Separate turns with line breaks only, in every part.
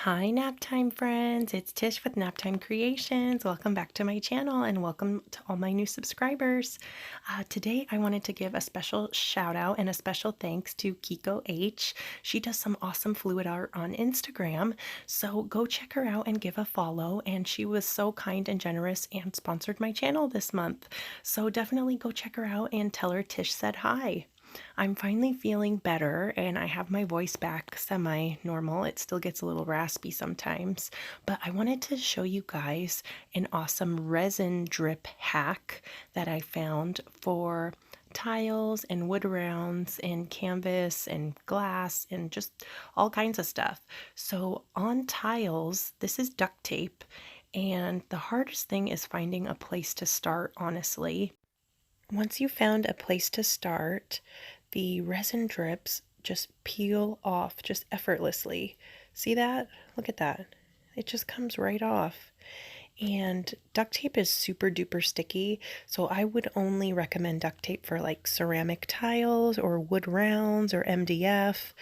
Hi, Naptime friends. It's Tish with Naptime Creations. Welcome back to my channel and welcome to all my new subscribers. Today, I wanted to give a special shout out and a special thanks to Kiko H. She does some awesome fluid art on Instagram, so go check her out and give a follow. And she was so kind and generous and sponsored my channel this month. So definitely go check her out and tell her Tish said hi. I'm finally feeling better and I have my voice back semi-normal. It still gets a little raspy sometimes, but I wanted to show you guys an awesome resin drip hack that I found for tiles and wood rounds and canvas and glass and just all kinds of stuff. So on tiles, this is duct tape, and the hardest thing is finding a place to start, honestly. Once you found a place to start, the resin drips just peel off just effortlessly. See that? Look at that. It just comes right off. And duct tape is super duper sticky, so I would only recommend duct tape for like ceramic tiles or wood rounds or MDF.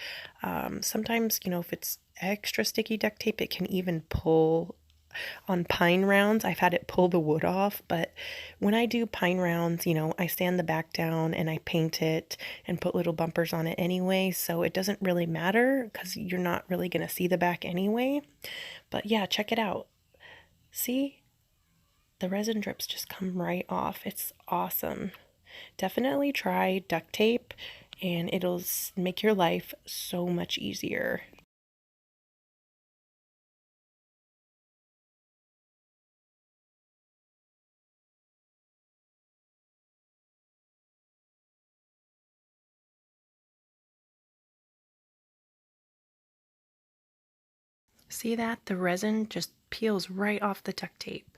Sometimes, if it's extra sticky duct tape, it can even pull on pine rounds. I've had it pull the wood off, but when I do pine rounds, I sand the back down and I paint it and put little bumpers on it anyway, so it doesn't really matter because you're not really going to see the back anyway. But yeah, check it out. See? The resin drips just come right off. It's awesome. Definitely try duct tape and it'll make your life so much easier. See that? The resin just peels right off the duct tape.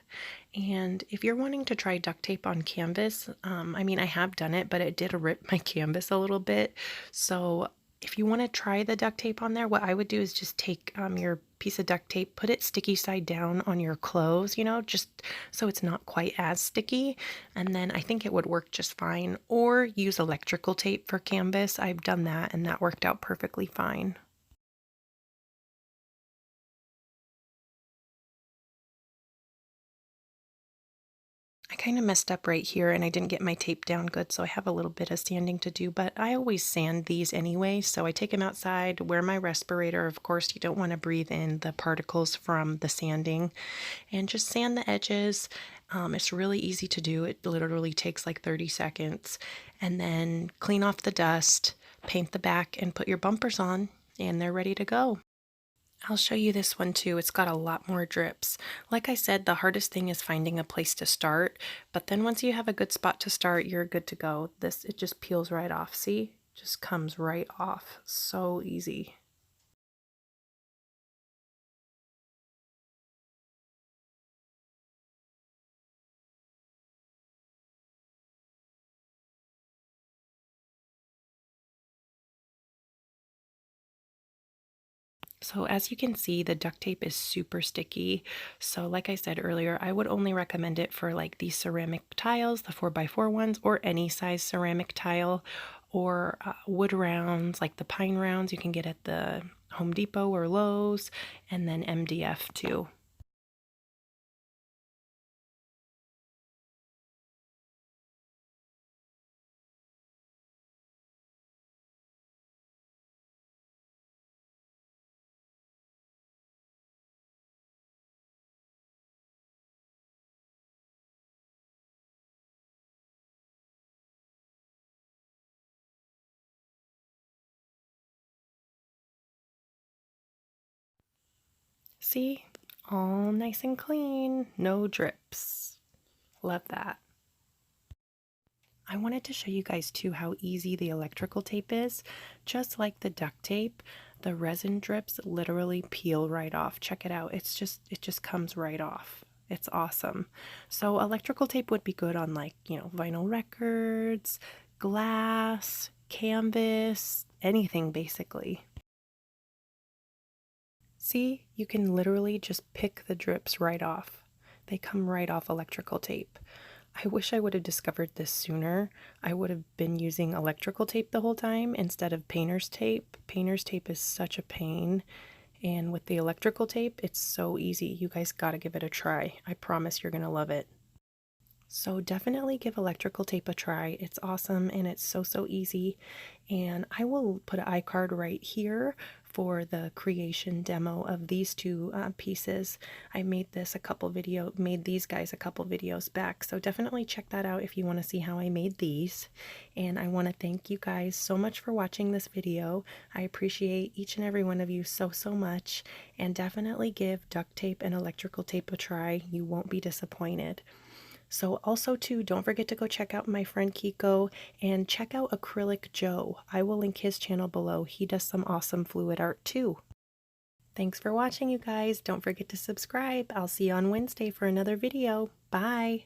And if you're wanting to try duct tape on canvas, I have done it, but it did rip my canvas a little bit. So if you want to try the duct tape on there, what I would do is just take your piece of duct tape, put it sticky side down on your clothes, just so it's not quite as sticky. And then I think it would work just fine. Or use electrical tape for canvas. I've done that and that worked out perfectly fine. I kind of messed up right here and I didn't get my tape down good, so I have a little bit of sanding to do, but I always sand these anyway, so I take them outside, wear my respirator. Of course, you don't want to breathe in the particles from the sanding, and just sand the edges. It's really easy to do. It literally takes like 30 seconds. And then clean off the dust, paint the back, and put your bumpers on, and they're ready to go. I'll show you this one too. It's got a lot more drips. Like I said, the hardest thing is finding a place to start, but then once you have a good spot to start, you're good to go. It just peels right off. See? Just comes right off. So easy. So as you can see, the duct tape is super sticky. So like I said earlier, I would only recommend it for like these ceramic tiles, the 4x4 ones, or any size ceramic tile, or wood rounds, like the pine rounds you can get at the Home Depot or Lowe's, and then MDF too. See? All nice and clean, no drips. Love that. I wanted to show you guys too how easy the electrical tape is. Just like the duct tape, the resin drips literally peel right off. Check it out. It just comes right off. It's awesome. So electrical tape would be good on like, vinyl records, glass, canvas, anything basically. See, you can literally just pick the drips right off. They come right off electrical tape. I wish I would have discovered this sooner. I would have been using electrical tape the whole time instead of painter's tape. Painter's tape is such a pain, And with the electrical tape, it's so easy. You guys gotta give it a try. I promise you're gonna love it. So definitely give electrical tape a try. It's awesome and it's so easy. And I will put an iCard right here for the creation demo of these two pieces. I made these guys a couple videos back. So definitely check that out if you want to see how I made these. And I want to thank you guys so much for watching this video. I appreciate each and every one of you so much. And definitely give duct tape and electrical tape a try. You won't be disappointed. So also too, don't forget to go check out my friend Kiko and check out Acrylic Joe. I will link his channel below. He does some awesome fluid art too. Thanks for watching, you guys. Don't forget to subscribe. I'll see you on Wednesday for another video. Bye!